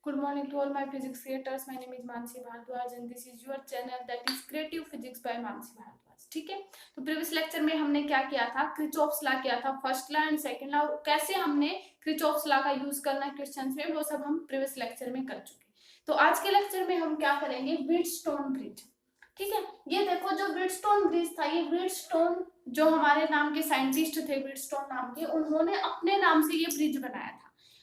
Good morning to all my physics creators. My name is Mansi Bhardwaj and this is your channel that is Creative Physics by Mansi Bhardwaj. ठीक है, तो previous lecture में हमने क्या किया था, Kirchhoff's law किया था, first law and second law, कैसे हमने क्रिचॉफ्स लॉ का यूज करना है क्वेश्चंस में, वो सब हम प्रीवियस लेक्चर में कर चुके। तो आज के लेक्चर में हम क्या करेंगे, व्हीटस्टोन ब्रिज। ठीक है, ये देखो जो व्हीटस्टोन ब्रिज था, ये व्हीटस्टोन जो हमारे नाम के साइंटिस्ट थे, व्हीटस्टोन नाम के, उन्होंने अपने नाम से ये ब्रिज बनाया था।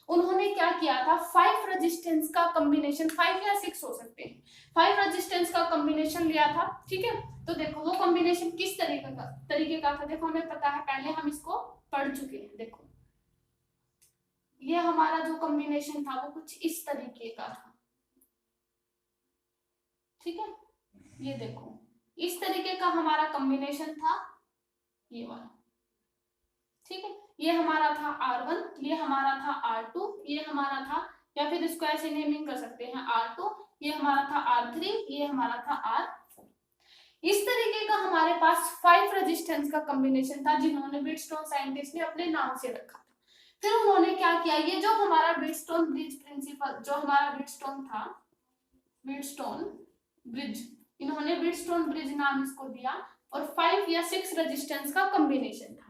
उन्होंने क्या किया था, 5 रेजिस्टेंस का कॉम्बिनेशन, 5 या 6 हो सकते हैं, 5 रेजिस्टेंस का कॉम्बिनेशन लिया था। ठीक है, तो देखो वो कॉम्बिनेशन किस तरीके का था, देखो हमें पता है, पहले हम इसको पढ़ चुके हैं। देखो ये हमारा जो कॉम्बिनेशन था वो कुछ इस तरीके का था। ठीक है, ये देखो इस तरीके का हमारा कॉम्बिनेशन था, ये वाला। ठीक है, ये हमारा था R1, ये हमारा था R2, ये हमारा था, या फिर इसको ऐसे नेमिंग कर सकते हैं R2, ये हमारा था R3, ये हमारा था R4। इस तरीके का हमारे पास 5 रेजिस्टेंस का कॉम्बिनेशन था, जिन्होंने व्हीटस्टोन साइंटिस्ट ने अपने नाम से रखा था। फिर उन्होंने क्या किया, ये जो हमारा व्हीटस्टोन ब्रिज प्रिंसिपल, जो हमारा व्हीटस्टोन था, व्हीटस्टोन ब्रिज, इन्होंने व्हीटस्टोन ब्रिज नाम इसको दिया, और 5 या 6 रेजिस्टेंस का कॉम्बिनेशन था।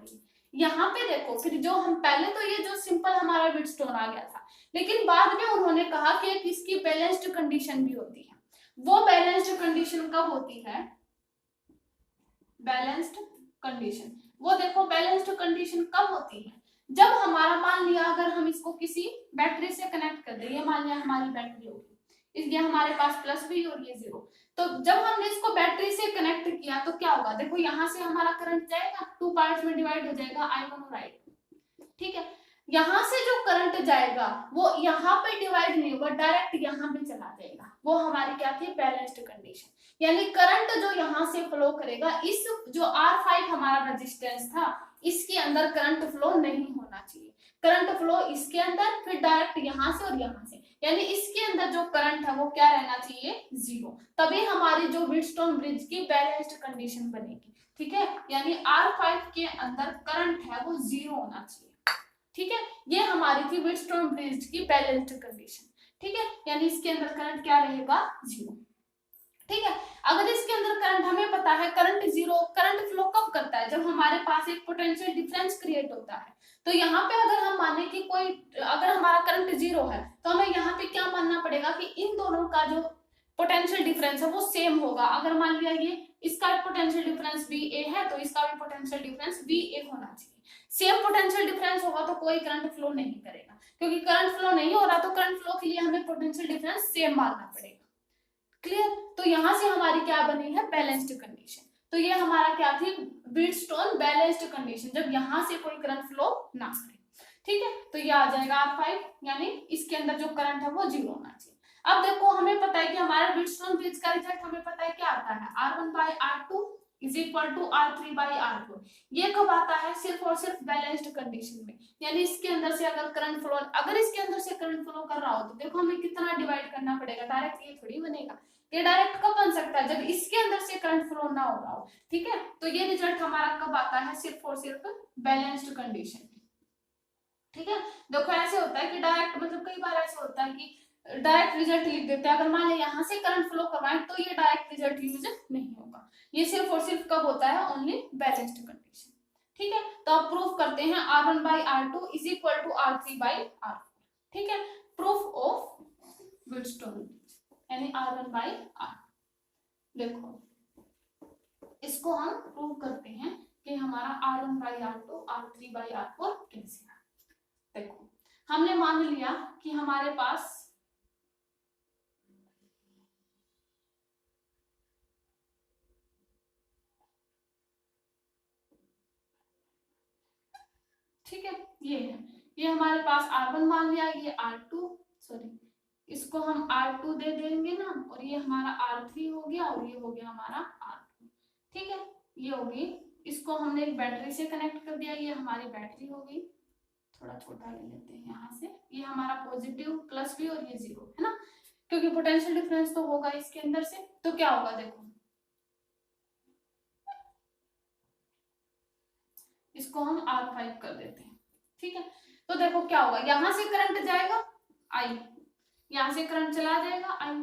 यहाँ पे देखो, फिर जो हम पहले तो ये जो सिंपल हमारा व्हीटस्टोन आ गया था, लेकिन बाद में उन्होंने कहा कि एक इसकी बैलेंस्ड कंडीशन भी होती है। वो बैलेंस्ड कंडीशन कब होती है, बैलेंस्ड कंडीशन, वो देखो बैलेंस्ड कंडीशन कब होती है, जब हमारा, मान लिया अगर हम इसको किसी बैटरी से कनेक्ट कर दें, ये मान लिया हमारी बैटरी होगी, इसलिए हमारे पास प्लस भी और ये जीरो, तो जब हमने इसको बैटरी से कनेक्ट किया तो क्या होगा, देखो यहाँ से हमारा करंट जाएगा, 2 पार्ट्स में डिवाइड हो जाएगा, I1 और I2। ठीक है, यहाँ से जो करंट जाएगा वो यहाँ पे डिवाइड नहीं होगा, डायरेक्ट यहाँ पे चला जाएगा, वो हमारी क्या थी, बैलेंस्ड कंडीशन। यानी करंट जो यहाँ से फ्लो करेगा, इस जो R5 हमारा रेजिस्टेंस था, इसके अंदर करंट फ्लो नहीं होना चाहिए। करंट फ्लो इसके अंदर, फिर डायरेक्ट यहाँ से और यहाँ से, यानी इसके अंदर जो करंट है वो क्या रहना चाहिए, 0, तभी हमारी जो व्हीटस्टोन ब्रिज की बैलेंस्ड कंडीशन बनेगी। ठीक है, यानी R5 के अंदर करंट है वो 0 होना चाहिए। ठीक है, ये हमारी थी व्हीटस्टोन ब्रिज की बैलेंस्ड कंडीशन। ठीक है, यानी इसके अंदर करंट क्या रहेगा, 0। ठीक है, अगर इसके अंदर करंट, हमें पता है करंट 0, करंट फ्लो कब करता है, जब हमारे पास एक पोटेंशियल डिफरेंस क्रिएट होता है। तो यहाँ पे अगर हम माने कि कोई, अगर हमारा करंट 0 है, तो हमें यहाँ पे क्या मानना पड़ेगा कि इन दोनों का जो पोटेंशियल डिफरेंस है वो सेम होगा। अगर मान लिया ये इसका पोटेंशियल डिफरेंस VA है, तो इसका भी पोटेंशियल डिफरेंस VA होना चाहिए। सेम पोटेंशियल डिफरेंस होगा तो कोई करंट फ्लो नहीं करेगा, क्योंकि करंट फ्लो नहीं हो रहा, तो करंट फ्लो के लिए हमें पोटेंशियल डिफरेंस सेम मानना पड़ेगा। क्लियर, तो यहां से हमारी क्या बनी है, बैलेंस्ड कंडीशन। तो ये हमारा क्या थी, व्हीटस्टोन बैलेंस्ड कंडीशन, जब यहां से कोई करंट फ्लो ना करे। ठीक है, तो ये आ जाएगा R5, यानी इसके अंदर जो करंट है वो 0 होना चाहिए। अब देखो हमें पता है कि हमारा व्हीटस्टोन ब्रिज का रिजल्ट हमें पता है क्या आता है, R1/R2 is equal to R3/R4। ये कब आता है, सिर्फ और सिर्फ बैलेंस्ड कंडीशन में, यानी इसके अंदर से अगर करंट फ्लो, अगर इसके अंदर से करंट फ्लो कर रहा हो, तो देखो हमें कितना डिवाइड करना पड़ेगा, डायरेक्ट ये थोड़ी बनेगा। ये डायरेक्ट कब बन सकता है, जब इसके अंदर से करंट फ्लो ना हो रहा हो। ठीक है, तो ये रिजल्ट हमारा कब आता है, सिर्फ और सिर्फ बैलेंस्ड कंडीशन। ठीक है, देखो ऐसे होता है कि डायरेक्ट, मतलब कई बार ऐसे होता है कि डायरेक्ट रिजल्ट लिख देते हैं, अगर मान लें यहाँ से करंट फ्लो करवाएं तो ये डायरेक्ट रिजल्ट यूज नहीं होगा। ये सिर्फ और सिर्फ कब होता है, ओनली बैलेंस्ड कंडीशन। ठीक है, तो अब प्रूफ करते हैं, R1/R2 is equal to R3/R4। ठीक है, प्रूफ ऑफ व्हीटस्टोन, यानी R1/R। देखो इसको हम प्रूव करते हैं कि हमारा R1/R2 R3/R4 कैसे है। देखो हमने मान लिया कि हमारे पास ठीक है, ये है, ये हमारे पास R1 मान लिया, ये R2, सॉरी इसको हम R2 दे देंगे ना, और ये हमारा R3 हो गया, और ये हो गया हमारा R4। ठीक है, ये होगी, इसको हमने एक बैटरी से कनेक्ट कर दिया, ये हमारी बैटरी होगी, थोड़ा छोटा ले लेते हैं यहाँ से, ये हमारा पॉजिटिव प्लस भी, और ये 0 है ना, क्योंकि पोटेंशियल डिफरेंस तो होगा इसके अंदर से। तो क्या होगा, देखो इसको हम R5 कर देते हैं। ठीक है, तो देखो क्या होगा, यहां से करंट जाएगा I, यहाँ से करंट चला जाएगा, आई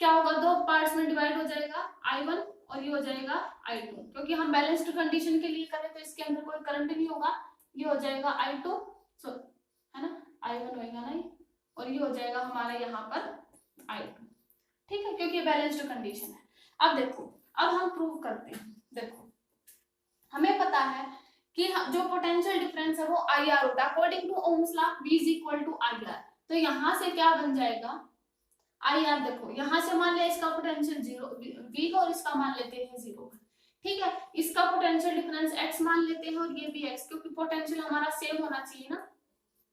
क्या होगा, दो पार्ट्स में डिवाइड हो जाएगा, I1 और ये हो जाएगा I2, क्योंकि हम बैलेंस्ड कंडीशन के लिए करें तो इसके अंदर कोई करंट नहीं होगा, ये हो जाएगा I2 है ना, I1 होएगा ना, और ये हो जाएगा हमारा यहाँ पर I2, ठीक है, क्योंकि ये बैलेंस्ड कंडीशन है। अब देखो, अब हम प्रूव करते हैं। देखो हमें पता है कि जो पोटेंशियल डिफरेंस है वो IR होता है according to Ohm's law, V is equal to IR। तो यहाँ से क्या बन जाएगा IR, देखो यहाँ से मान लिया इसका पोटेंशियल 0 V और इसका मान लेते हैं 0, ठीक है, इसका पोटेंशियल डिफरेंस x मान लेते हैं और ये भी x, क्योंकि पोटेंशियल हमारा सेम होना चाहिए ना,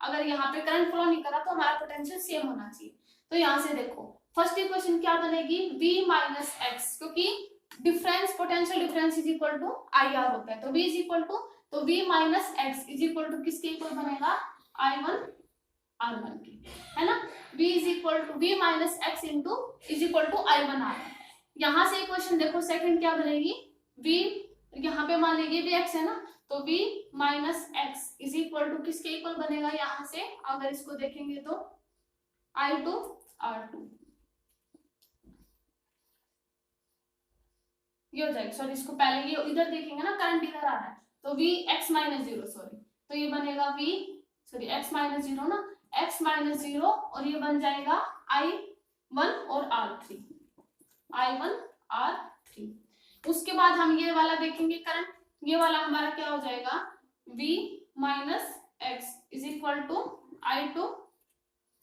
अगर यहाँ पे करंट फ्लो नहीं करा तो हमारा पोटेंशियल सेम होना चाहिए। तो यहाँ से देखो फर्स्ट इक्वेशन क्या बनेगी, V माइनस एक्स, क्योंकि difference potential difference is equal to IR होता है, तो V इज इक्वल टू, तो V minus X is equal to किसके इक्वल बनेगा, I1 R1 की, है ना, V is equal to V minus X into is equal to I1 R1। यहाँ से इक्वेशन देखो सेकंड क्या बनेगी, V यहाँ पे मान लीजिए V x है ना, तो V minus X is equal to किसके इक्वल बनेगा, यहाँ से अगर इसको देखेंगे तो I2 R2, ये हो जाएगा, सॉरी इसको पहले ये इधर देखेंगे ना, करंट इधर आ रहा है, तो V x माइनस 0, सॉरी, तो ये बनेगा V सॉरी x माइनस 0 ना, x माइनस 0 और ये बन जाएगा I1 और R3, I1 R3। उसके बाद हम ये वाला देखेंगे करंट, ये वाला हमारा क्या हो जाएगा, V minus X is equal to I2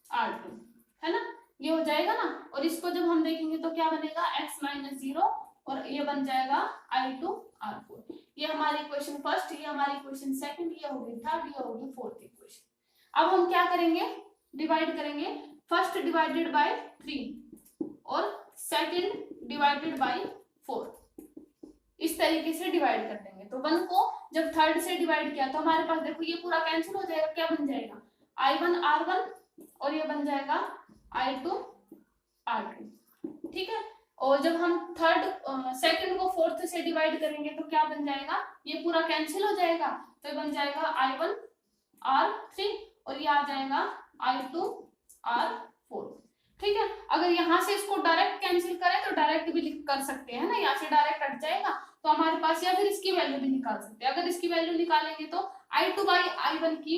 R2, है ना, ये हो जाएगा ना, और इसको जब हम देखेंगे तो क्या बनेगा, x माइनस 0 और ये बन जाएगा I2 R4। ये हमारी इक्वेशन फर्स्ट, ये हमारी इक्वेशन सेकंड, ये होगी थर्ड, ये होगी फोर्थ इक्वेशन। अब हम क्या करेंगे, डिवाइड करेंगे, फर्स्ट डिवाइडेड बाय 3 और सेकंड डिवाइडेड बाय 4, इस तरीके से डिवाइड कर देंगे। तो 1 को जब थर्ड से डिवाइड किया तो हमारे पास देखो ये पूरा कैंसिल हो जाएगा, क्या बन जाएगा, I1 R1 और ये बन जाएगा I2 R2, ठीक है, और जब हम थर्ड सेकंड को फोर्थ से डिवाइड करेंगे तो क्या बन जाएगा, ये पूरा कैंसिल हो जाएगा, तो बन जाएगा I1 R3 और ये आ जाएगा I2 R4, ठीक है। अगर यहाँ से इसको डायरेक्ट कैंसिल करें तो डायरेक्ट भी कर सकते हैं ना, यहाँ से डायरेक्ट कट जाएगा तो हमारे पास, या फिर इसकी वैल्यू भी निकाल सकते हैं। अगर इसकी वैल्यू निकालेंगे तो I2 बाई I1 की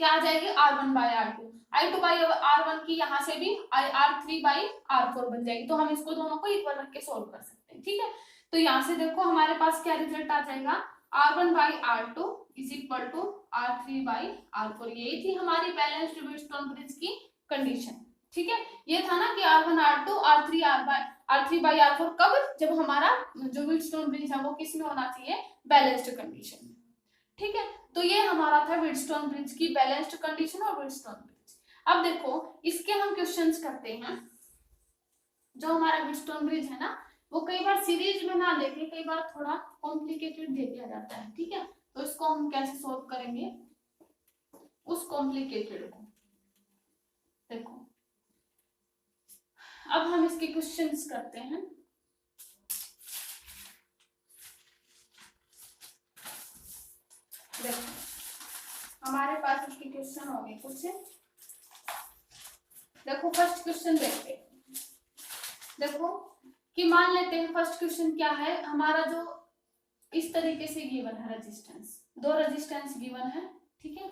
क्या आ जाएगी, R1 by R2, I2 by R1 की यहाँ से भी R3 बाई R4 बन जाएगी, तो हम इसको दोनों को इक्वल रख के सोल्व कर सकते हैं, ठीक है। तो यहाँ से देखो हमारे पास क्या रिजल्ट आ जाएगा, R1 by R2 is equal to R3 by R4, यही थी हमारी बैलेंस्ड व्हीटस्टोन ब्रिज की कंडीशन, ठीक है। ये था ना कि R1 R2 R3 by R4 कब, जब हमारा जो व्हीटस्टोन ब्रिज है वो किस में होना चाहिए, बैलेंस्ड कंडीशन में, ठीक है। तो ये हमारा था व्हीटस्टोन ब्रिज की बैलेंस्ड कंडीशन और व्हीटस्टोन ब्रिज। अब देखो इसके हम क्वेश्चंस करते हैं। जो हमारा व्हीटस्टोन ब्रिज है ना, वो कई बार सीरीज में ना लेके कई बार थोड़ा कॉम्प्लिकेटेड दे दिया जाता है, ठीक है। तो इसको हम कैसे सोल्व करेंगे, उस कॉम्प्लिकेटेड को देखो। अब हम इसके क्वेश्चंस करते हैं। देखो हमारे पास इसके क्वेश्चन होंगे कुछ। देखो फर्स्ट क्वेश्चन देखते हैं। देखो कि मान लेते हैं फर्स्ट क्वेश्चन क्या है हमारा, जो इस तरीके से गिवन है रेजिस्टेंस, दो रेजिस्टेंस गिवन है, ठीक है।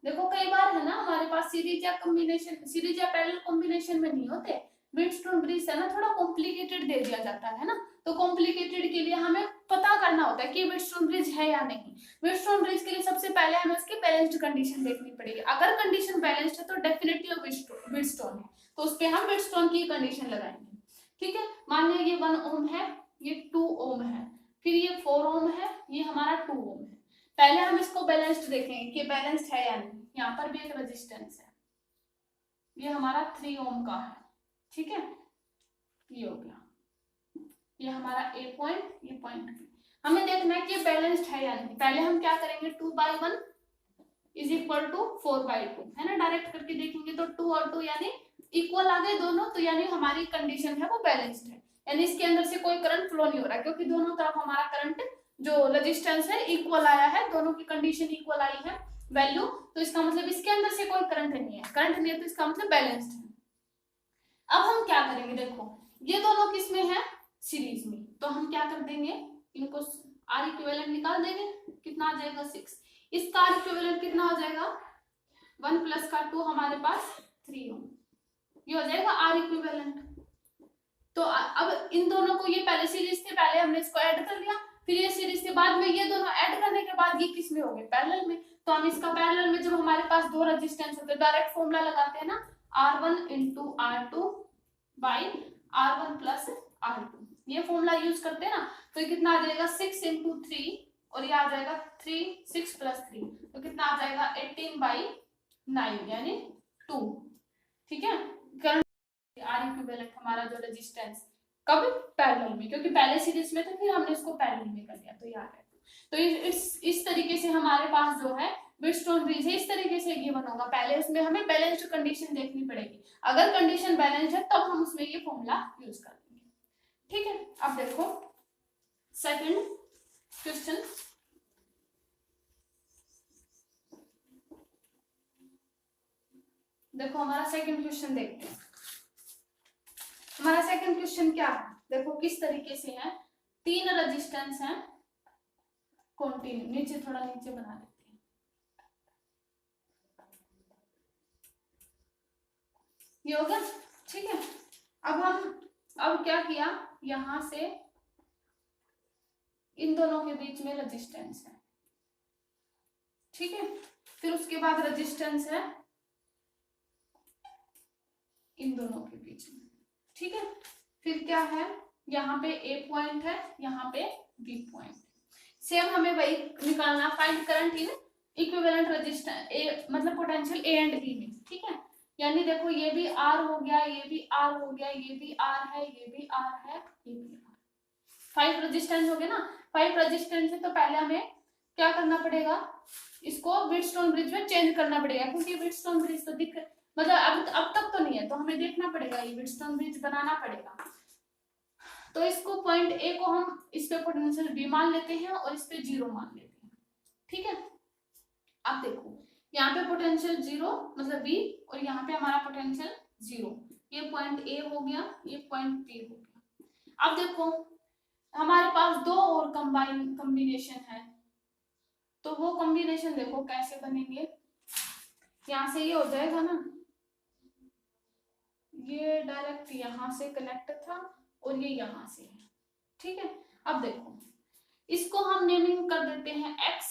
देखो कई बार है ना हमारे पास सीरीज या पैरेलल कॉम्बिनेशन में नहीं होते, व्हीटस्टोन ब्रिज है ना थोड़ा कॉम्प्लिकेटेड दे दिया जाता है ना, तो कॉम्प्लिकेटेड के लिए हमें पता करना होता है कि व्हीटस्टोन ब्रिज है या नहीं। व्हीटस्टोन ब्रिज के लिए सबसे पहले हमें उसकी बैलेंस्ड कंडीशन देखनी पड़ेगी। अगर कंडीशन बैलेंस्ड है तो डेफिनेटली व्हीटस्टोन है, तो उस पर हम व्हीटस्टोन की कंडीशन लगाएंगे, ठीक है। मान लीजिए ये 1 ओम है, ये 2 ओम है, फिर ये 4 ओम है, ये हमारा 2 ओम है। पहले हम इसको बैलेंस्ड देखेंगे कि बैलेंस्ड है या नहीं। यहाँ पर भी एक रेजिस्टेंस है, ये हमारा 3 ओम का है, ठीक है, ये हो गया, ये हमारा A पॉइंट, ये पॉइंट B। हमें देखना है कि बैलेंस्ड है या नहीं। पहले हम क्या करेंगे, 2/1 इज इक्वल टू 4/2, है ना, डायरेक्ट करके देखेंगे तो 2 और 2 यानी इक्वल आ गए दोनों, तो यानी हमारी कंडीशन है वो बैलेंस्ड है, यानी इसके अंदर से कोई करंट फ्लो नहीं हो रहा, क्योंकि दोनों तरफ हमारा करंट जो रेजिस्टेंस है इक्वल आया है, दोनों की कंडीशन इक्वल आई है। वैल्यू, तो इसका मतलब इसके अंदर से कोई करंट नहीं है, करंट नहीं है तो इसका मतलब बैलेंस्ड है। अब हम क्या करेंगे, देखो ये दोनों किस में है, सीरीज में, तो हम क्या कर देंगे, इनको आर इक्विवेलेंट निकाल देंगे, कितना आ जाएगा 6, इसका आर इक्विवेलेंट कितना हो जाएगा 1 प्लस का 2 हमारे पास 3 ओम, ये हो जाएगा आर इक्विवेलेंट। तो अब इन दोनों को, ये पहले सीरीज थे, पहले हमने इसको ऐड कर लिया, फिर ये सीरीज के बाद में ये दोनों ऐड करने के बाद ये किस में हो गए, पैरेलल में। तो हम इसका पैरेलल में, जब हमारे पास दो रेजिस्टेंस होते हैं, डायरेक्ट फॉर्मूला लगाते हैं ना, R1 into R2 by R1 plus R2, ये फॉर्मूला यूज करते हैं ना, तो ये कितना आ जाएगा 6 इंटू 3, और ये आ जाएगा 3, 6 प्लस 3, तो कितना आ जाएगा 18 बाई 9 यानी 2। ठीक है, करंट आर इक्विवेलेंट हमारा जो रेजिस्टेंस कब, पैरेलल में, क्योंकि पहले सीरीज में था, फिर हमने इसको पैरेलल में कर लिया, तो ये आ गया। तो इस तरीके से हमारे पास जो है व्हीटस्टोन ब्रिज है, इस तरीके से गिवन होगा। पहले उसमें हमें बैलेंस्ड कंडीशन देखनी पड़ेगी, अगर कंडीशन बैलेंस्ड है तब हम उसमें ये फॉर्मूला यूज कर लेंगे। ठीक है, अब देखो सेकंड क्वेश्चन, देखो हमारा सेकंड क्वेश्चन देखते हैं। हमारा सेकंड क्वेश्चन क्या है, देखो किस तरीके से है, 3 रेजिस्टेंस हैं कंटिन्यू, नीचे थोड़ा नीचे बना देते हैं, ये हो गया। ठीक है, अब क्या किया, यहां से इन दोनों के बीच में रेजिस्टेंस है, ठीक है, फिर उसके बाद रेजिस्टेंस है इन दोनों के बीच में, ठीक है, फिर क्या है, यहाँ पे ए पॉइंट है, यहाँ पे बी पॉइंट, सेम हमें वही निकालना, find current in equivalent resistance A, मतलब पोटेंशियल ए एंड बी में। ठीक है, यानी देखो ये भी आर हो गया, ये भी आर हो गया, ये भी आर है, ये भी आर है, ये भी आर, 5 रेजिस्टेंस हो गए ना, 5 रेजिस्टेंस है, तो पहले हमें क्या करना पड़ेगा, इसको व्हीटस्टोन ब्रिज में चेंज करना पड़ेगा, क्योंकि व्हीटस्टोन ब्रिज तो दिख, मतलब अब तक तो नहीं है, तो हमें देखना पड़ेगा, ये व्हीटस्टोन ब्रिज बनाना पड़ेगा। तो इसको पॉइंट ए को हम इस पे पोटेंशियल बी मान लेते हैं और इस पे 0 मान लेते हैं। ठीक है, अब देखो यहाँ पे पोटेंशियल 0 मतलब बी, और यहाँ पे हमारा पोटेंशियल 0, ये पॉइंट ए हो गया, ये पॉइंट बी हो गया। अब देखो हमारे पास 2 और कॉम्बिनेशन है, तो वो कॉम्बिनेशन देखो कैसे बनेंगे, यहाँ से ये हो जाएगा ना, ये डायरेक्ट यहाँ से कनेक्ट था और ये यहाँ से है। ठीक है, अब देखो इसको हम नेमिंग कर देते हैं x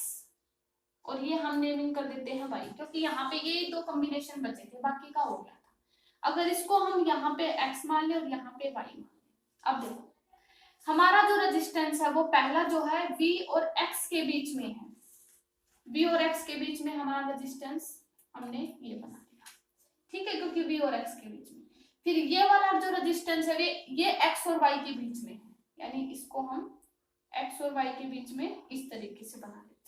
और ये हम नेमिंग कर देते हैं y, क्योंकि यहाँ पे ये 2 कॉम्बिनेशन बचे थे, बाकी का हो गया था। अगर इसको हम यहाँ पे x मान ले और यहाँ पे y मान ले, अब देखो हमारा जो रेजिस्टेंस है वो पहला जो है v और x के बीच में है, v और x के बीच में हमारा रेजिस्टेंस हमने ये बना दिया। ठीक है, क्योंकि v और x के बीच में, फिर ये वाला जो रेजिस्टेंस है ये x और y के बीच में है, यानी इसको हम x और y के बीच में इस तरीके से बना देते हैं।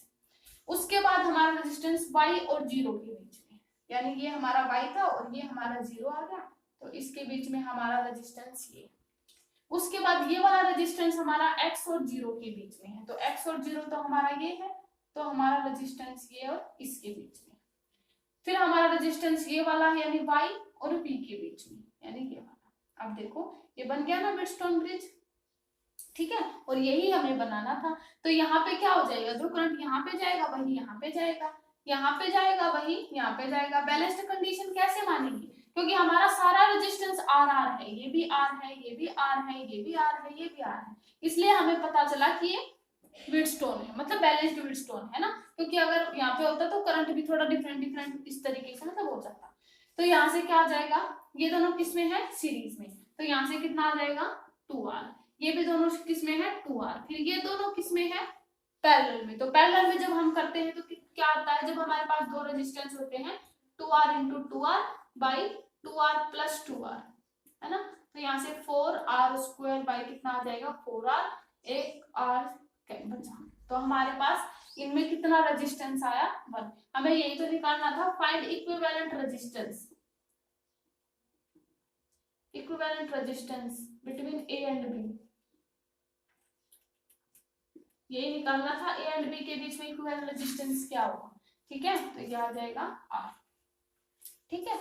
उसके बाद हमारा रेजिस्टेंस y और 0 के बीच में, यानी ये हमारा y था और ये हमारा 0 आ गया, तो इसके बीच में हमारा रेजिस्टेंस ये। उसके बाद ये वाला रेजिस्टेंस हमारा x और 0 के बीच में है, तो x और 0 तो हमारा ये है, तो हमारा रेजिस्टेंस ये और इसके बीच में। फिर हमारा रेजिस्टेंस ये वाला है, यानी y और b के बीच में, यानी ये वाला। अब देखो ये बन गया ना व्हीटस्टोन ब्रिज। ठीक है, और यही हमें बनाना था। तो यहाँ पे क्या हो जाएगा, जो करंट यहाँ पे जाएगा वही यहाँ पे जाएगा, यहाँ पे जाएगा वही यहाँ पे जाएगा। बैलेंस्ड कंडीशन कैसे मानेंगे, क्योंकि हमारा सारा रेजिस्टेंस आर आर है, ये भी आर है, ये भी आर है, ये भी आर है, ये भी आर है, इसलिए हमें पता चला कि ये व्हीटस्टोन है, मतलब बैलेंस्ड व्हीटस्टोन है ना। क्योंकि अगर यहाँ पे होता तो करंट भी थोड़ा डिफरेंट इस तरीके से मतलब हो जाता। तो यहाँ से क्या आ जाएगा, ये दोनों किस में है, सीरीज में, तो यहाँ से कितना आ जाएगा 2R, ये भी दोनों किस में है 2R, फिर ये दोनों किस में है पैरेलल में। तो पैरेलल में जब हम करते हैं तो क्या आता है, जब हमारे पास 2 रेजिस्टेंस होते हैं 2R into 2R by 2R plus 2R, है ना, तो यहाँ से 4R स्क्वायर बाई कितना आ जाएगा 4R, एक R बचा। तो हमारे पास इनमें कितना रेजिस्टेंस आया 1। हमें यही तो निकालना था, find equivalent resistance, equivalent resistance between A and B, यही निकालना था, ए एंड बी के बीच में इक्विवेलेंट रेजिस्टेंस क्या होगा। ठीक है, तो ये आ जाएगा R। ठीक है,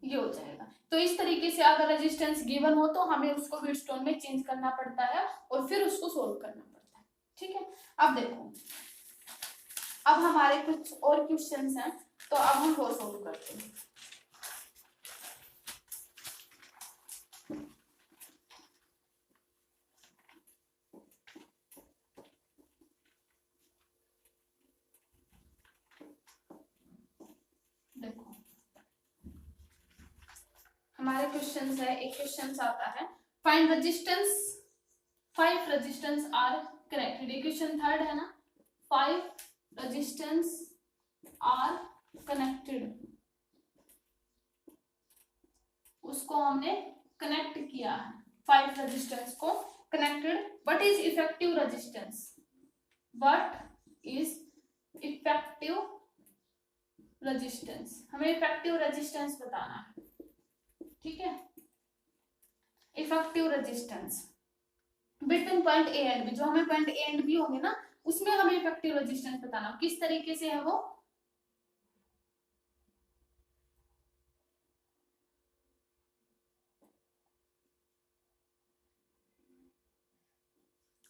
ये हो जाएगा। तो इस तरीके से अगर रेजिस्टेंस गिवन हो तो हमें उसको व्हीटस्टोन में चेंज करना पड़ता है और फिर उसको सोल्व करना पड़ता है। ठीक है, अब देखो, अब हमारे कुछ और क्वेश्चंस हैं, तो अब हम वो सोल्व करते हैं। देखो हमारे क्वेश्चंस है, एक क्वेश्चंस आता है find resistance, 5 resistance R connected. ये क्वेश्चन थर्ड है ना, 5 रेजिस्टेंस आर कनेक्टेड, उसको हमने कनेक्ट किया है, 5 रेजिस्टेंस को connected. What is effective resistance, what is effective resistance, हमें इफेक्टिव रेजिस्टेंस बताना है। ठीक है, effective resistance between point A and B, जो हमें पॉइंट ए एंड बी होंगे ना, उसमें हमें इफेक्टिव रेजिस्टेंस बताना, किस तरीके से है वो।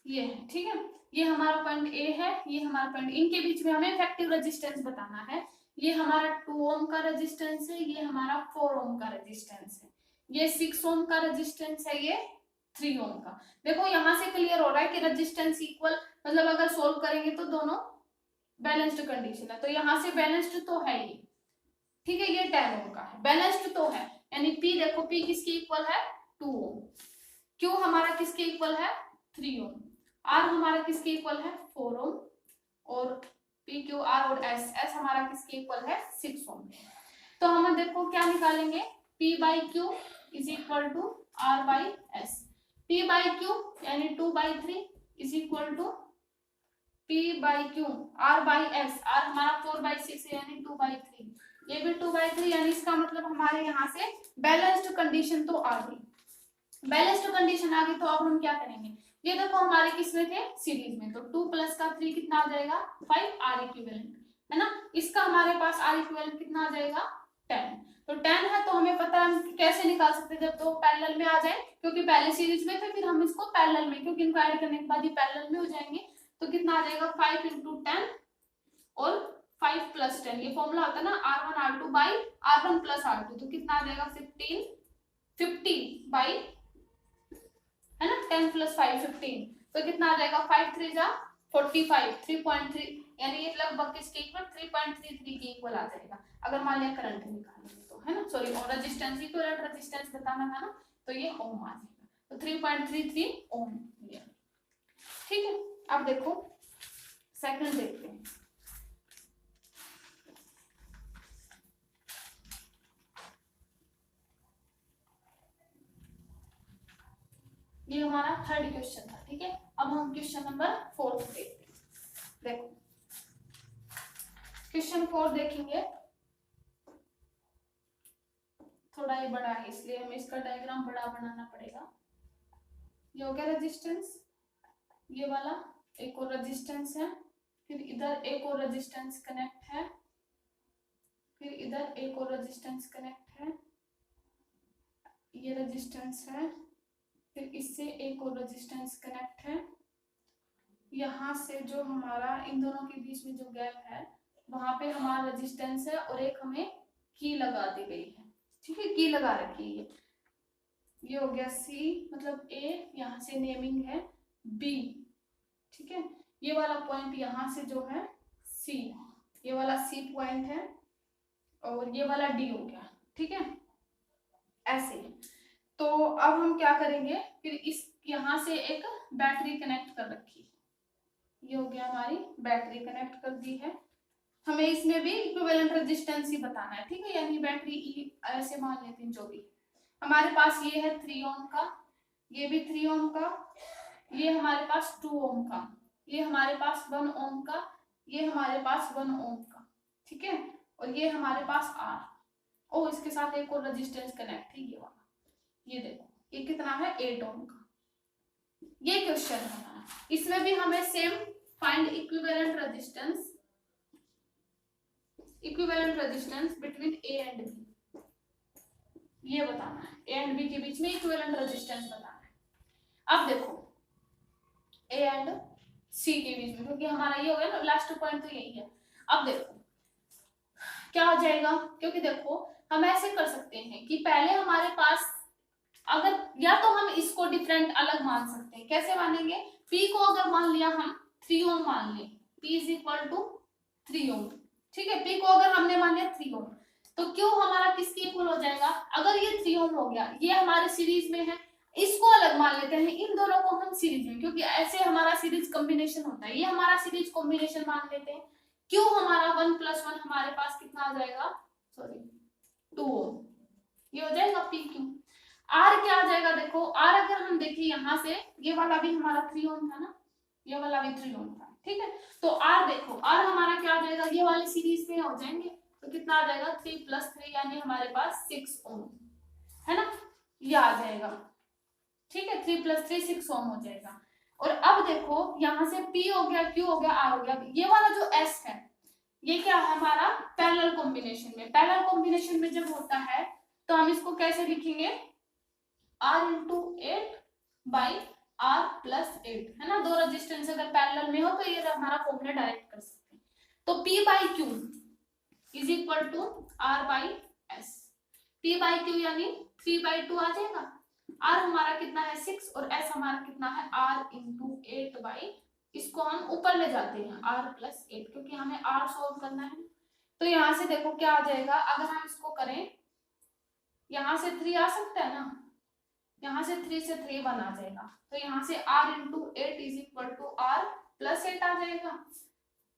ये है, ठीक है, ये हमारा पॉइंट ए है, ये हमारा पॉइंट, इनके बीच में हमें इफेक्टिव रेजिस्टेंस बताना है। ये हमारा 2 ओम का रेजिस्टेंस है, ये हमारा 4 ओम का रेजिस्टेंस है, ये 6 ओम का रेजिस्टेंस है, ये 3 ओम का। देखो यहां से क्लियर हो रहा है कि रेजिस्टेंस इक्वल, मतलब अगर सोल्व करेंगे तो दोनों बैलेंस्ड कंडीशन है, तो यहाँ से बैलेंस्ड तो है ये। ठीक है, ये 10 ओम का है, बैलेंस्ड तो है, यानी पी देखो, पी किसके इक्वल है, 2 ओम। क्यू हमारा किसके इक्वल है, 3 ओम। आर हमारा किसके इक्वल है, 4 ओम। और पी क्यू आर और एस, एस हमारा किसके इक्वल है, 6 ओम। तो हम देखो क्या निकालेंगे, P by Q is equal to R by S. P by Q यानी 2/3 is equal to P by Q R by S, R हमारा 4/6 है यानी 2/3, ये भी 2/3, यानी इसका मतलब हमारे यहाँ से बैलेंस्ड कंडीशन तो आ गई। बैलेंस्ड कंडीशन आ गई तो अब हम क्या करेंगे, ये देखो हमारे किसमें थे, सीरीज में, तो 2 + का 3 कितना आ जाएगा, 5 आर इक्विवेलेंट है ना। इसका हमारे पास आर इक्विवेलेंट कितना आ जाएगा, 10। तो 10 है, तो हमें पता है हम कैसे निकाल सकते हैं, जब तो पैरेलल में आ जाए, क्योंकि पहले सीरीज में थे, फिर हम इसको पैरेलल में, क्योंकि इनको ऐड करने के बाद ही पैरेलल में हो जाएंगे। तो कितना आ जाएगा, 5 × 10 और 5 + 10, ये फॉर्मूला होता है ना, R1 R2 by R1 + R2, तो कितना आ जाएगा 50 बाई, है ना, 10 + 5 15, तो कितना आ जाएगा, 5 3 जा 45, 3.3, यानी ये लगभग किसके इक्वल, 3.33 के इक्वल आ जाएगा, अगर मान लिया करंट निकालेंगे तो, है ना, सॉरी, और रेजिस्टेंस, इक्विवेलेंट रेजिस्टेंस बताना था ना, तो ये ओम आ जाएगा, तो 3.33 ओम। ठीक है, अब देखो सेकंड देखते हैं। ये हमारा थर्ड क्वेश्चन था। ठीक है, अब हम क्वेश्चन नंबर 4 देखते हैं। देखो क्वेश्चन 4 देखेंगे, थोड़ा ये बड़ा है इसलिए हमें इसका डायग्राम बड़ा बनाना पड़ेगा। ये हो गया रेजिस्टेंस, ये वाला एक और रेजिस्टेंस है, फिर इधर एक और रेजिस्टेंस कनेक्ट है, फिर इधर एक और रेजिस्टेंस कनेक्ट है, ये रेजिस्टेंस है, फिर इससे एक और रेजिस्टेंस कनेक्ट है, यहाँ से जो हमारा इन दोनों के बीच में जो गैप है वहां पे हमारा रेजिस्टेंस है, और एक हमें की लगा दी गई है। ठीक है, की लगा रखी है, ये हो गया सी, मतलब ए, यहाँ से नेमिंग है बी। ठीक है, ये वाला पॉइंट यहाँ से जो है सी, ये वाला सी पॉइंट है, और ये वाला डी हो गया। ठीक है, ऐसे। तो अब हम क्या करेंगे, फिर इस यहाँ से एक बैटरी कनेक्ट कर रखी, ये हो गया हमारी बैटरी कनेक्ट कर दी है, हमें इसमें भी इक्विवेलेंट रेजिस्टेंस ही बताना है। ठीक है, यानी बैटरी ई ऐसे मान लेते हैं, जो भी हमारे पास ये है 3 ओम का, ये भी 3 ओम का, ये हमारे पास 2 ओम का, ये हमारे पास 1 ओम का, ये हमारे पास 1 ओम का। ठीक है, और ये हमारे पास आर, ओ इसके साथ एक और रेजिस्टेंस कनेक्ट है, ये वाला, ये देखो ये कितना है, 8 ओम का। ये क्वेश्चन है हमारा, इसमें भी हमें same find equivalent resistance equivalent resistance between A and B, ये बताना है। ए एंड बी के बीच में इक्विवेलेंट रेजिस्टेंस बताना है। अब देखो ए एंड सी के बीच में, क्योंकि हमारा ये हो गया ना लास्ट पॉइंट, तो यही है। अब देखो क्या हो जाएगा, क्योंकि देखो हम ऐसे कर सकते हैं कि पहले हमारे पास अगर, या तो हम इसको डिफरेंट अलग मान सकते हैं। कैसे मानेंगे, P को अगर मान लिया हम 3 ओम मान लें, P इज इक्वल टू 3 ओम, ठीक है। P को अगर हमने मान लिया 3 ओम, तो क्यों हमारा किसके इक्वल हो जाएगा, अगर ये 3 ओम हो गया, ये हमारे सीरीज में है, इसको अलग मान लेते हैं, इन दोनों को हम सीरीज में, क्योंकि ऐसे हमारा सीरीज कॉम्बिनेशन होता है, ये हमारा सीरीज कॉम्बिनेशन मान लेते हैं। क्यों हमारा 1 + 1 हमारे पास कितना आ जाएगा, सॉरी 2 ओम, ये हो जाएगा P क्यू। R क्या आ जाएगा, देखो R अगर हम देखें यहाँ से, ये वाला भी हमारा 3 ओम था ना, ये वाला भी 3 ओम था, ठीक है। तो R देखो, R हमारा क्या आ जाएगा, ये वाले सीरीज में हो जाएंगे, तो कितना आ जाएगा 3 + 3 यानी हमारे पास 6 ओम है ना, ये आ जाएगा, ठीक है। 3 + 3 6 ओम हो जाएगा। और अब देखो यहाँ से P हो गया, Q हो गया, R हो गया, ये वाला जो S है ये क्या है हमारा पैरेलल कॉम्बिनेशन में। पैरेलल कॉम्बिनेशन में जब होता है तो हम इसको कैसे लिखेंगे, R × 8 / R + 8 है ना। दो रेजिस्टेंस अगर पैरेलल में हो तो ये हमारा फॉर्मूला डायरेक्ट कर सकते हैं। तो P/Q is equal to R/S। P/Q यानी 3/2 आ जाएगा। R हमारा कितना है 6 और S हमारा कितना है R × 8 इसको हम ऊपर ले जाते हैं R + 8, क्योंकि हमें R सॉल्व करना है। तो यहाँ से देखो क्या आ जाएगा, अगर हम इसको करें, यहाँ से 3 आ सकता है ना, यहाँ से 3 से 3 1 आ जाएगा, तो यहाँ से R × 8 is equal to R + 8 आ जाएगा।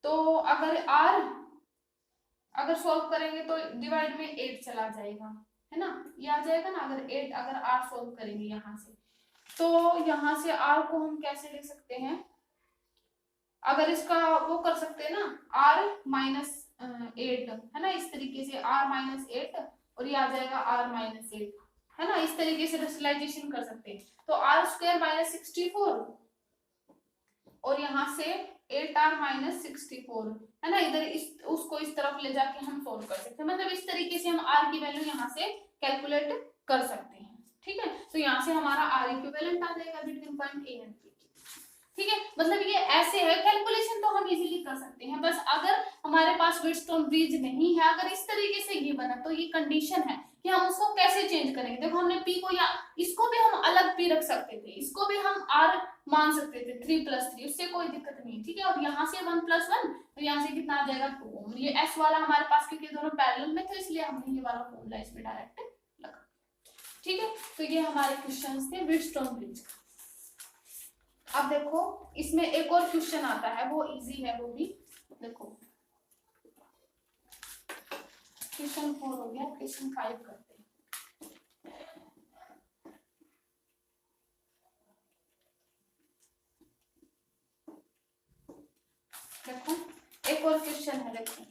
तो अगर सॉल्व करेंगे तो डिवाइड में 8 चला जाएगा, है ना, ये आ जाएगा ना। अगर 8 अगर R सॉल्व करेंगे यहाँ से, तो यहाँ से R को हम कैसे लिख सकते हैं, अगर इसका वो कर सकते हैं ना, R - 8 है ना, इस तरीके से R - 8 और ये आ जाएगा R - 8 है ना, इस तरीके से रेशनलाइजेशन कर सकते हैं। तो R² - 64 और यहाँ से 8R - 64 है ना, इधर उसको इस तरफ ले जाके हम सोल्व कर सकते हैं। मतलब इस तरीके से हम R की वैल्यू यहाँ से कैलकुलेट कर सकते हैं, ठीक है। तो यहाँ से हमारा R इक्विवेलेंट आ जाएगा between point A and B, ठीक है। मतलब ये ऐसे है, कैलकुलेशन तो हम इजीली कर सकते हैं, बस अगर हमारे पास व्हीटस्टोन ब्रिज नहीं है, अगर इस तरीके से ये बना, तो ये कंडीशन है कि हम उसको कैसे चेंज करेंगे। देखो हमने P को, या इसको भी हम अलग P रख सकते थे, इसको भी हम R मान सकते थे 3 + 3, उससे कोई दिक्कत नहीं, ठीक है। और यहाँ से 1 + 1, तो यहाँ से कितना आ जाएगा 2 ओम। ये S वाला हमारे पास, क्योंकि दोनों पैरेलल में, तो इसलिए हमने ये वाला फॉर्मूला इसमें डायरेक्ट लगा, ठीक है। तो ये हमारे क्वेश्चन थे व्हीटस्टोन ब्रिज का। अब देखो इसमें एक और क्वेश्चन आता है, वो इजी है, वो भी देखो। क्वेश्चन 4 हो गया, क्वेश्चन 5 करते हैं। देखो एक और क्वेश्चन है, देखो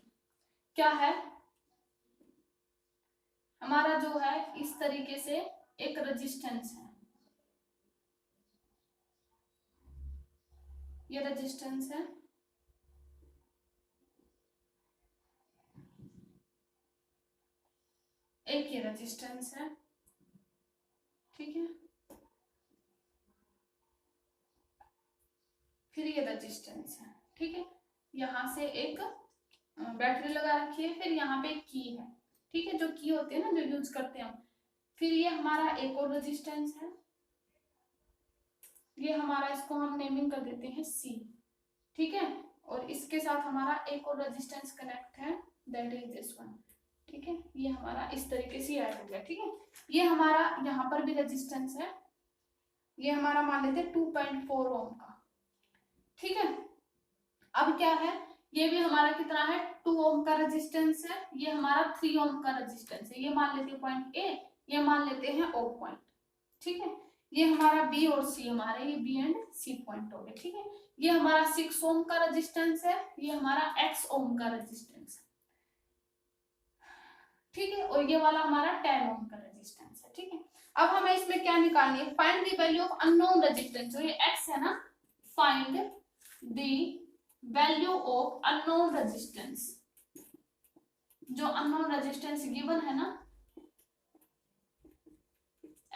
क्या है, हमारा जो है इस तरीके से एक रेजिस्टेंस है, ये रेजिस्टेंस है, एक ये रेजिस्टेंस है, ठीक है, फिर ये रेजिस्टेंस है, ठीक है। यहाँ से एक बैटरी लगा रखी है, फिर यहाँ पे एक की है, ठीक है, जो की होते हैं ना, जो यूज करते हैं हम। फिर ये हमारा एक और रेजिस्टेंस है, ये हमारा, इसको हम नेमिंग कर देते हैं C, ठीक है। और इसके साथ हमारा एक और रेजिस्टेंस कनेक्ट है, दैट इज दिस वन, ठीक है। ये हमारा इस तरीके से ऐड हो गया, ठीक है। ये हमारा यहाँ पर भी रेजिस्टेंस है, ये हमारा मान लेते हैं 2.4 ओम का, ठीक है। अब क्या है, ये भी हमारा कितना है 2 ओम का रेजिस्टेंस है, ये हमारा 3 ओम का रेजिस्टेंस है, ये मान लेते हैं पॉइंट A, ये मान लेते हैं O पॉइंट, ठीक है। ये हमारा B और C, हमारे ये B एंड C पॉइंट हो गए, ठीक है। ये हमारा 6 ओम का रेजिस्टेंस है, ये हमारा X ओम का रेजिस्टेंस है, ठीक है। और ये वाला हमारा 10 ओम का रेजिस्टेंस है, ठीक है। अब हमें इसमें क्या निकालनी है, find the value of unknown resistance, जो ये X है ना, find the value of unknown resistance, जो अननोन रेजिस्टेंस गिवन है ना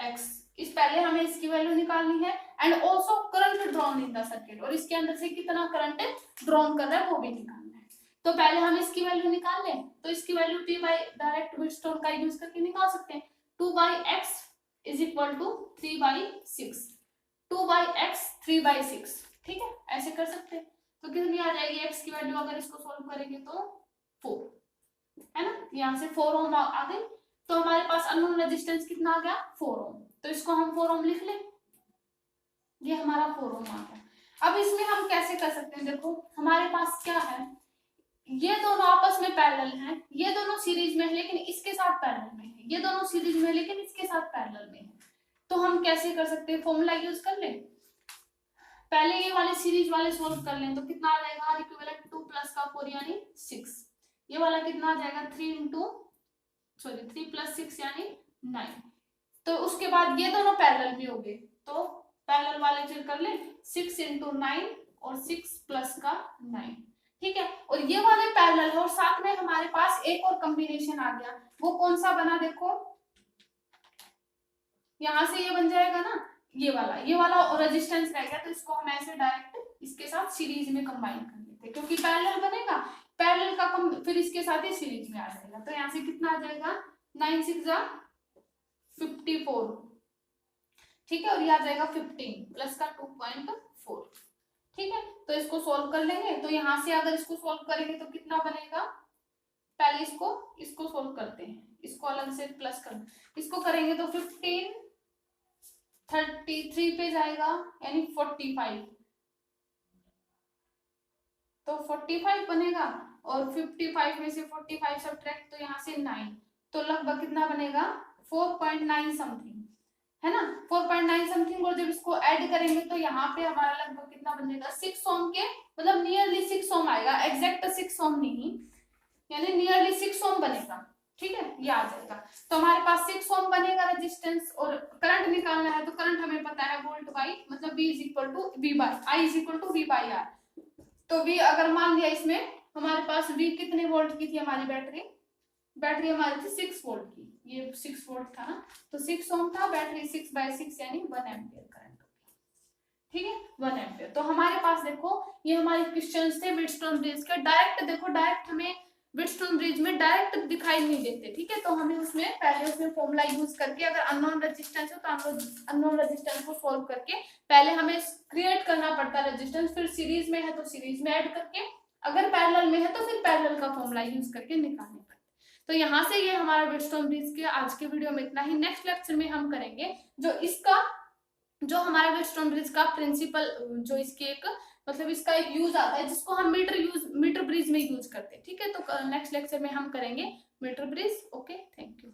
x, इस पहले हमें इसकी वैल्यू निकालनी है and also current drawn in the circuit, और इसके अंदर से कितना करंट ड्रॉन कर रहा है वो भी निकालना है। तो पहले हम इसकी वैल्यू निकाल लें, तो इसकी value p by direct Wheatstone का यूज करके निकाल सकते हैं। 2/x is equal to 3/6, 2/x 3/6, ठीक है, ऐसे कर सकते हैं। तो कितनी आ जाएगी x की वैल्यू, अगर इसको सॉल्व करेंगे तो 4, है ना, यहाँ से 4 ओम आ गई। तो हमारे पास अननोन रेजिस्टेंस कितना आ गया 4 ओम, तो इसको हम 4 ओम लिख लें, ये हमारा 4 ओम आ गया। अब इसमें हम कैसे कर सकते हैं, देखो हमारे पास क्या है, ये दोनों आपस में पैरेलल हैं, ये दोनों सीरीज में है लेकिन इसके साथ पैरेलल में है, ये दोनों सीरीज में है लेकिन इसके साथ पैरेलल में है। तो हम कैसे कर सकते हैं, फॉर्मूला यूज कर लें, पहले ये वाले सीरीज वाले सोल्व कर लें, तो कितना आ जाएगा आर इक्विवेलेंट 2 प्लस का 4 यानी 6, ये वाला कितना आ जाएगा 3 प्लस 6 यानी 9। तो उसके बाद ये दोनों पैरेलल में हो गए, तो पैरेलल वाले फिर कर ले 6 × 9 और 6 प्लस का 9, ठीक है। और ये वाले पैरेलल है और साथ में हमारे पास एक और कॉम्बिनेशन आ गया, वो कौन सा बना, देखो यहां से ये बन जाएगा ना, ये वाला और रेजिस्टेंस रह गया, तो इसको हम ऐसे डायरेक्ट इसके साथ सीरीज में कंबाइन कर लेते हैं, क्योंकि पैरेलल बनेगा, पैरेलल का फिर इसके साथ ही सीरीज में आ जाएगा। तो यहाँ से कितना आ जाएगा 9 6 54, ठीक है, और ये आ जाएगा 15 प्लस का 2.4, ठीक है। तो इसको सोल्व कर लेंगे, तो यहाँ से अगर इसको सोल्व करेंगे तो कितना बनेगा, पहले इसको सोल्व करते हैं, इसको अलग से प्लस कर, इसको करेंगे तो 15 33 पे जाएगा यानी 45, तो 45 बनेगा, और 55 में से 45 सब्ट्रैक्ट तो यहाँ से 9, तो लगभग कितना बनेगा 4.9 समथिंग, है ना, 4.9 समथिंग। और जब इसको ऐड करेंगे तो यहाँ पे हमारा लगभग कितना बनेगा 6 ओम के, मतलब नियरली 6 ओम आएगा, एग्जैक्ट 6 ओम नहीं, यानी नियरली 6 ओम बनेगा, ठीक है, ये आ जाएगा। तो हमारे पास 6 ओम बनेगा रेजिस्टेंस, और करंट निकालना है, तो करंट हमें पता है वोल्ट बाई, मतलब V is equal to V by I is equal to V by R। तो V अगर मान लिया इसमें हमारे पास V कितने वोल्ट की थी, हमारी बैटरी हमारी थी 6 वोल्ट की, ये 6 वोल्ट था ना, तो 6 ओम था, बैटरी 6/6 यानी 1 एम्पियर करंट, ठीक है 1 एम्पियर। तो हमारे पास देखो ये हमारे क्वेश्चंस थे व्हीटस्टोन ब्रिज के, डायरेक्ट देखो, डायरेक्ट हमें व्हीटस्टोन ब्रिज में डायरेक्ट दिखाई नहीं देते, ठीक है, तो हमें उसमें पहले उसमें फॉर्मूला यूज करके, अगर अननोन रेजिस्टेंस हो तो अननोन रेजिस्टेंस को सॉल्व करके पहले हमें क्रिएट करना पड़ता है रेजिस्टेंस, फिर सीरीज में है तो सीरीज में ऐड करके, अगर पैरेलल में है तो फिर पैरेलल का फॉर्मूला यूज करके निकालने पड़ते। तो यहाँ से ये हमारा व्हीटस्टोन ब्रिज के आज के वीडियो में इतना ही। नेक्स्ट लेक्चर में हम करेंगे जो हमारा व्हीटस्टोन ब्रिज का प्रिंसिपल, जो इसके एक मतलब इसका एक यूज आता है जिसको हम मीटर ब्रिज में यूज करते हैं, ठीक है। तो नेक्स्ट लेक्चर में हम करेंगे metre bridge. Okay, thank you.